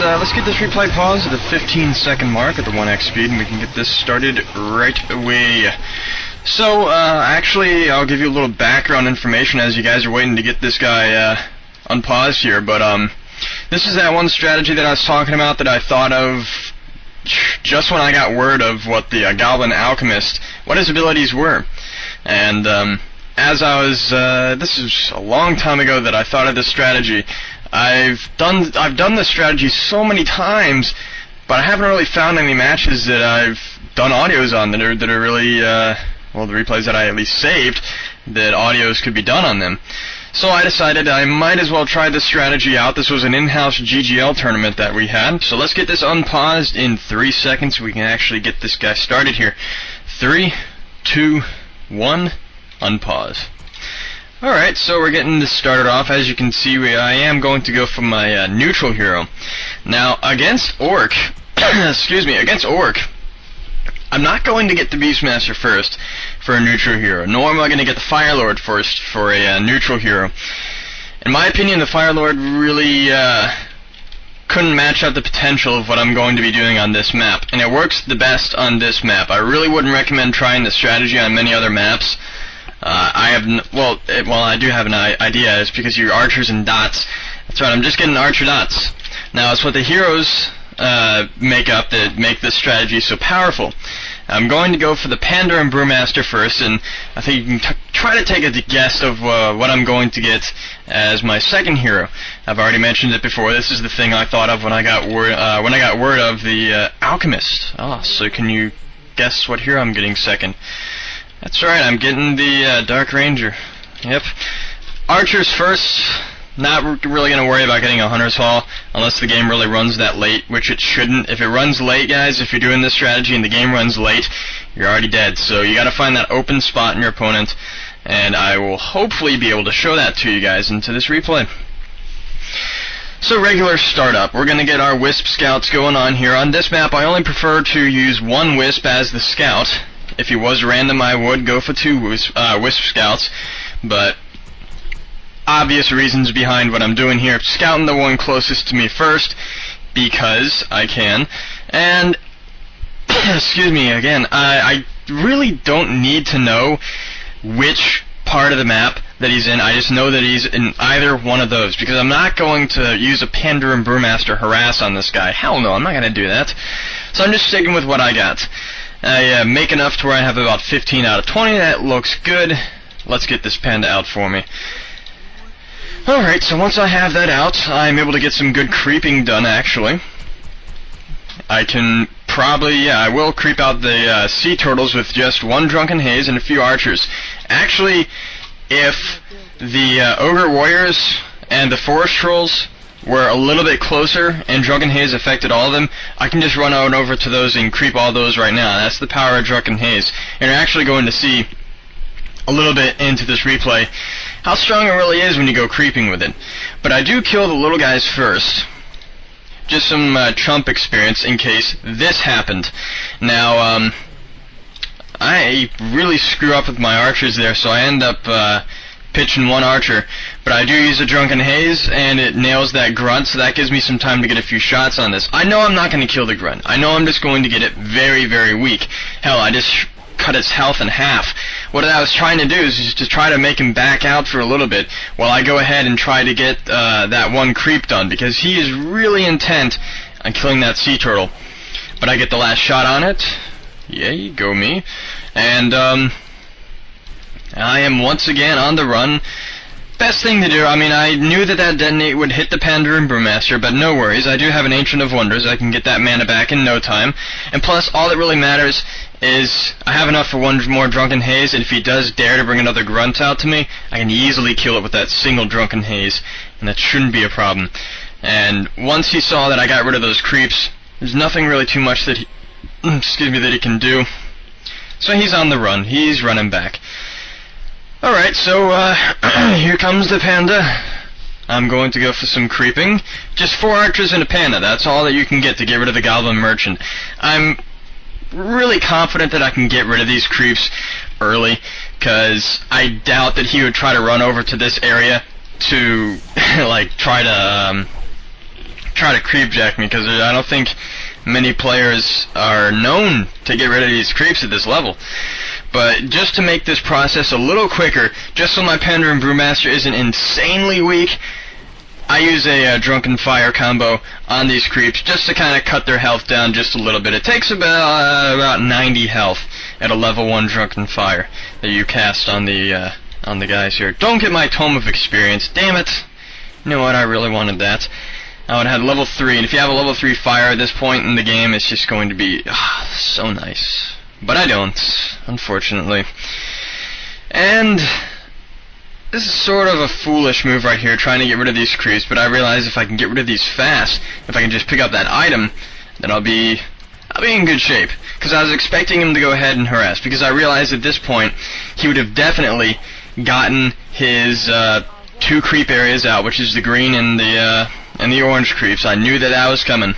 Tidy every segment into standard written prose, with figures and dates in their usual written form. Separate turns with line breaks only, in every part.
Let's get this replay paused at the 15-second mark at the 1x speed, and we can get this started right away. So, actually, I'll give you a little background information as you guys are waiting to get this guy unpaused here, but this is that one strategy that I was talking about that I thought of just when I got word of what the Goblin Alchemist, what his abilities were. And as I was, this is a long time ago that I thought of this strategy. I've done this strategy so many times, but I haven't really found any matches that I've done audios on that are really, well, the replays that I at least saved, that audios could be done on them. So I decided I might as well try this strategy out. This was an in-house GGL tournament that we had. So let's get this unpaused in 3 seconds. We can actually get this guy started here. 3, 2, 1, unpause. Alright, so we're getting this started off. As you can see, I am going to go for my neutral hero. Now, against Orc, excuse me, against Orc, I'm not going to get the Beastmaster first for a neutral hero, nor am I going to get the Firelord first for a neutral hero. In my opinion, the Firelord really couldn't match up the potential of what I'm going to be doing on this map, and it works the best on this map. I really wouldn't recommend trying this strategy on many other maps. I do have an idea. It's because you're archers and dots. That's right, I'm just getting archer dots. Now, it's what the heroes make up that make this strategy so powerful. I'm going to go for the Panda and Brewmaster first, and I think you can try to take a guess of what I'm going to get as my second hero. I've already mentioned it before. This is the thing I thought of when I got word of the Alchemist. So can you guess what hero I'm getting second? That's right, I'm getting the Dark Ranger. Yep. Archers first. Not really going to worry about getting a Hunter's Haul unless the game really runs that late, which it shouldn't. If it runs late, guys, if you're doing this strategy and the game runs late, you're already dead. So you got to find that open spot in your opponent, and I will hopefully be able to show that to you guys into this replay. So regular startup, we're going to get our Wisp Scouts going on here. On this map, I only prefer to use one Wisp as the Scout. If he was random, I would go for 2 Wisp Scouts, but obvious reasons behind what I'm doing here. Scouting the one closest to me first, because I can, and, excuse me, again, I really don't need to know which part of the map that he's in. I just know that he's in either one of those, because I'm not going to use a Panda and Brewmaster harass on this guy. Hell no, I'm not going to do that. So I'm just sticking with what I got. I make enough to where I have about 15 out of 20. That looks good. Let's get this Panda out for me. Alright, so once I have that out, I'm able to get some good creeping done, actually. I can probably, I will creep out the sea turtles with just 1 Drunken Haze and a few archers. Actually, if the Ogre Warriors and the Forest Trolls were a little bit closer and Drunken Haze affected all of them, I can just run on over to those and creep all those right now. That's the power of Drunken Haze. And you're actually going to see a little bit into this replay how strong it really is when you go creeping with it. But I do kill the little guys first. Just some chump experience in case this happened. Now, I really screw up with my archers there, so I end up pitching 1 archer. But I do use a Drunken Haze, and it nails that grunt, so that gives me some time to get a few shots on this. I know I'm not going to kill the grunt. I know I'm just going to get it very, very weak. Hell, I just cut its health in half. What I was trying to do is just to try to make him back out for a little bit while I go ahead and try to get that 1 creep done, because he is really intent on killing that sea turtle. But I get the last shot on it. Yay, go me. And I am once again on the run. Best thing to do, I mean, I knew that detonate would hit the Panda and Brewmaster, but no worries, I do have an Ancient of Wonders. I can get that mana back in no time. And plus, all that really matters is I have enough for 1 more Drunken Haze, and if he does dare to bring another grunt out to me, I can easily kill it with that single Drunken Haze, and that shouldn't be a problem. And once he saw that I got rid of those creeps, there's nothing really too much that he, that he can do. So he's on the run. He's running back. Alright, so here comes the Panda. I'm going to go for some creeping. Just 4 archers and a Panda. That's all that you can get to get rid of the Goblin Merchant. I'm really confident that I can get rid of these creeps early, because I doubt that he would try to run over to this area to like try to try to creep jack me, because I don't think many players are known to get rid of these creeps at this level. But just to make this process a little quicker, just so my Pandaren Brewmaster isn't insanely weak, I use a Drunken Fire combo on these creeps just to kind of cut their health down just a little bit. It takes about 90 health at a level 1 Drunken Fire that you cast on the guys here. Don't get my Tome of Experience, damn it! You know what, I really wanted that. I would have had level 3, and if you have a level 3 fire at this point in the game, it's just going to be so nice. But I don't, unfortunately. And this is sort of a foolish move right here, trying to get rid of these creeps, but I realize if I can get rid of these fast, if I can just pick up that item, then I'll be in good shape. Because I was expecting him to go ahead and harass, because I realized at this point, he would have definitely gotten his 2 creep areas out, which is the green and the orange creeps. I knew that was coming.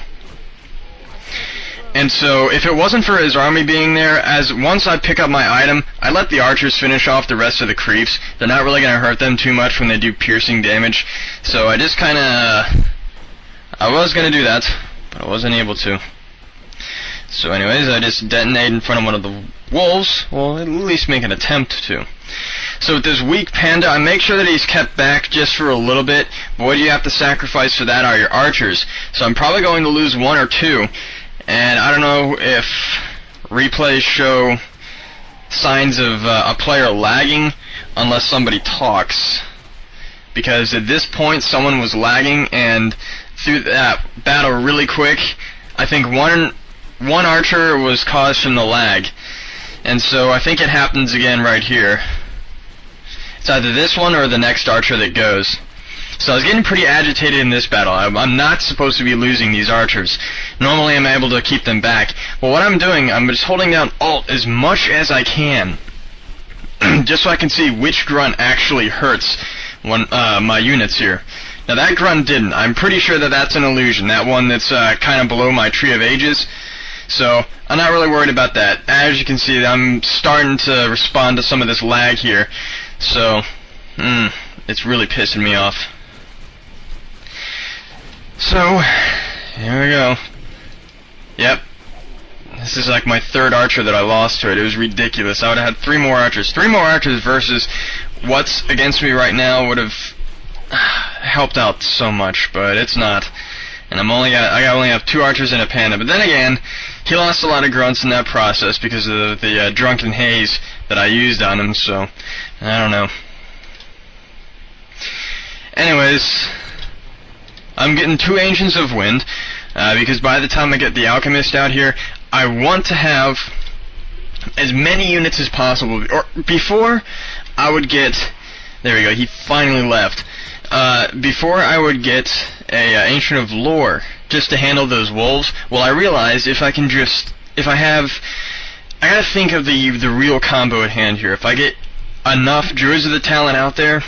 And so, if it wasn't for his army being there, once I pick up my item, I let the archers finish off the rest of the creeps. They're not really going to hurt them too much when they do piercing damage. So I just I was going to do that, but I wasn't able to. So anyways, I just detonate in front of one of the wolves. Well, at least make an attempt to. So with this weak panda, I make sure that he's kept back just for a little bit. But what you have to sacrifice for that are your archers. So I'm probably going to lose 1 or 2. And I don't know if replays show signs of a player lagging unless somebody talks. Because at this point, someone was lagging, and through that battle really quick, I think one archer was caused from the lag. And so I think it happens again right here. It's either this one or the next archer that goes. So I was getting pretty agitated in this battle. I'm not supposed to be losing these archers. Normally I'm able to keep them back. But what I'm doing, I'm just holding down Alt as much as I can. Just so I can see which grunt actually hurts my units here. Now that grunt didn't. I'm pretty sure that that's an illusion. That one that's kind of below my Tree of Ages. So I'm not really worried about that. As you can see, I'm starting to respond to some of this lag here. So, it's really pissing me off. So, here we go. Yep. This is like my 3rd archer that I lost to it. It was ridiculous. I would have had 3 more archers. 3 more archers versus what's against me right now would have helped out so much, but it's not. And I only have 2 archers and a panda. But then again, he lost a lot of grunts in that process because of the drunken haze that I used on him, so I don't know. Anyways, I'm getting 2 Ancients of Wind, because by the time I get the Alchemist out here, I want to have as many units as possible. Or before I would get, there we go, he finally left. Before I would get a Ancient of Lore just to handle those wolves. Well, I realized I gotta think of the real combo at hand here. If I get enough Druids of the Talent out there,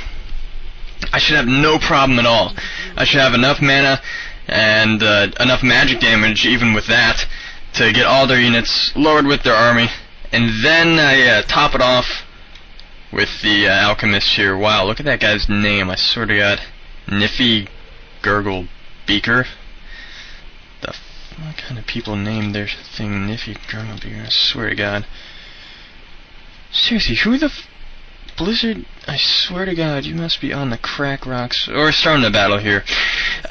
I should have no problem at all. I should have enough mana and enough magic damage, even with that, to get all their units lowered with their army. And then I top it off with the Alchemist here. Wow, look at that guy's name. I swear to God. Niffy Gurgle Beaker. What kind of people named their thing Niffy Gurgle Beaker? I swear to God. Seriously, who the Blizzard? I swear to God, you must be on the crack rocks. Or starting a battle here.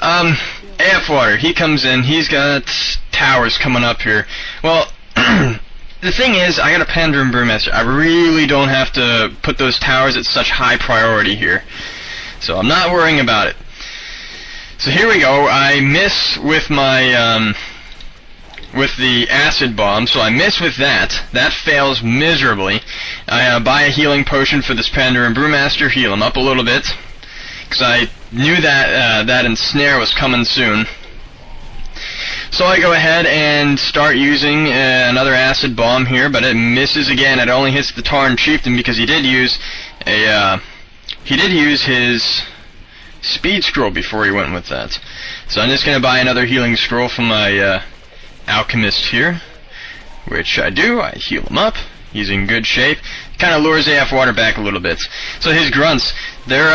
AF Water, he comes in. He's got towers coming up here. Well, the thing is, I got a Pandaren Brewmaster. I really don't have to put those towers at such high priority here. So I'm not worrying about it. So here we go. I miss with my, with the acid bomb, so I miss with that. That fails miserably. I buy a healing potion for this Pandaren Brewmaster, heal him up a little bit, because I knew that that ensnare was coming soon. So I go ahead and start using another acid bomb here, but it misses again. It only hits the Tarn Chieftain because he did use his speed scroll before he went with that. So I'm just going to buy another healing scroll from my Alchemist here, which I do. I heal him up, He's in good shape. Kind of lures AF Water back a little bit. So his grunts, their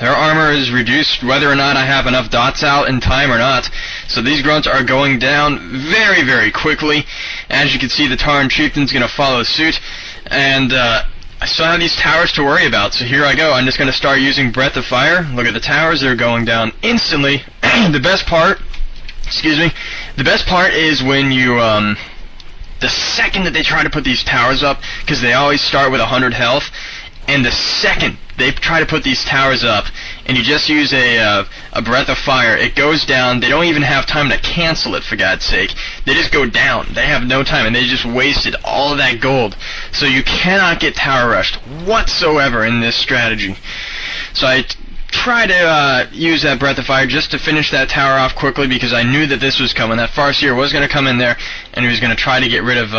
armor is reduced whether or not I have enough dots out in time or not. So these grunts are going down very, very quickly. As you can see, the Tauren Chieftain's going to follow suit. And I still have these towers to worry about. So here I go. I'm just going to start using Breath of Fire. Look at the towers. They're going down instantly. The best part is when you, the second that they try to put these towers up, because they always start with 100 health, and the second they try to put these towers up, and you just use a Breath of Fire, it goes down. They don't even have time to cancel it, for God's sake. They just go down. They have no time, and they just wasted all of that gold. So you cannot get tower rushed whatsoever in this strategy. So I try to use that Breath of Fire just to finish that tower off quickly, because I knew that this was coming. That Farseer was going to come in there, and he was going to try to get rid of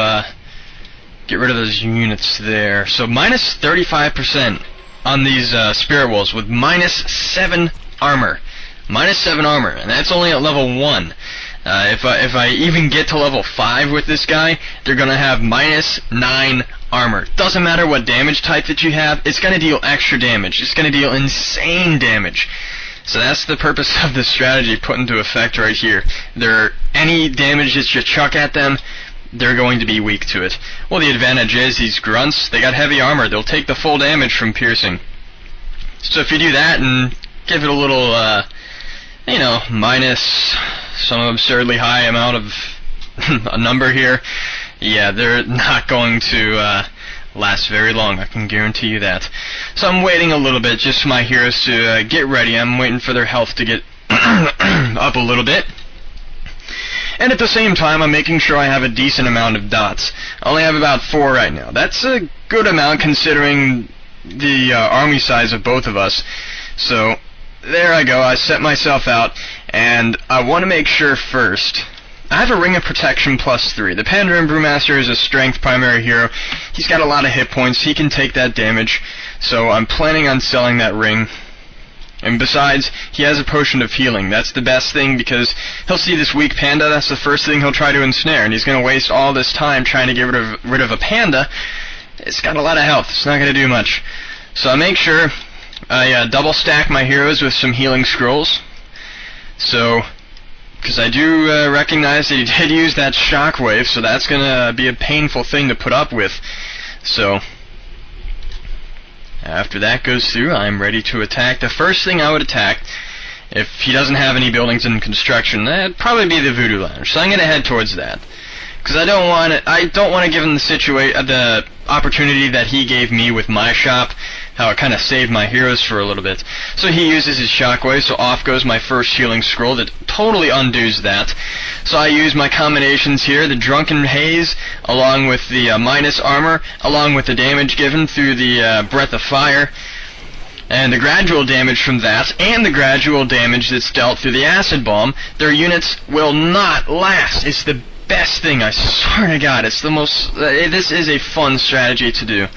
those units there. So minus 35% on these Spirit Wolves with minus 7 armor. Minus 7 armor, and that's only at level 1. If I even get to level 5 with this guy, they're going to have minus 9 armor. Doesn't matter what damage type that you have, it's going to deal extra damage. It's going to deal insane damage. So that's the purpose of this strategy put into effect right here. Any damage that you chuck at them, they're going to be weak to it. Well, the advantage is these grunts, they got heavy armor. They'll take the full damage from piercing. So if you do that and give it a little, minus some absurdly high amount of a number here, yeah, they're not going to last very long, I can guarantee you that. So I'm waiting a little bit just for my heroes to get ready. I'm waiting for their health to get up a little bit. And at the same time, I'm making sure I have a decent amount of dots. I only have about 4 right now. That's a good amount considering the army size of both of us. So there I go. I set myself out, and I want to make sure first. I have a Ring of Protection +3. The Pandaren Brewmaster is a strength primary hero. He's got a lot of hit points. He can take that damage. So I'm planning on selling that ring. And besides, he has a Potion of Healing. That's the best thing, because he'll see this weak panda. That's the first thing he'll try to ensnare. And he's going to waste all this time trying to get rid of a panda. It's got a lot of health. It's not going to do much. So I make sure I double stack my heroes with some healing scrolls. So, because I do recognize that he did use that shockwave, so that's going to be a painful thing to put up with. So after that goes through, I'm ready to attack. The first thing I would attack, if he doesn't have any buildings in construction, that'd probably be the Voodoo Lounge. So I'm going to head towards that, because I don't want to give him the opportunity that he gave me with my shop, how it kind of saved my heroes for a little bit. So he uses his shockwave, so off goes my first healing scroll that totally undoes that. So I use my combinations here, the Drunken Haze, along with the minus armor, along with the damage given through the Breath of Fire, and the gradual damage from that, and the gradual damage that's dealt through the Acid Bomb. Their units will not last. It's the best thing, I swear to God. It's the most, this is a fun strategy to do.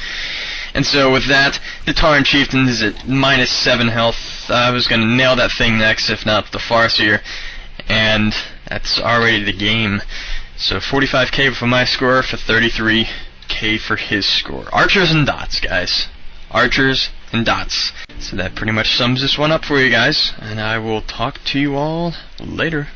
And so with that, the Tauren Chieftain is at minus 7 health. I was going to nail that thing next, if not the Farseer. And that's already the game. So 45k for my score, for 33k for his score. Archers and dots, guys. Archers and dots. So that pretty much sums this one up for you guys. And I will talk to you all later.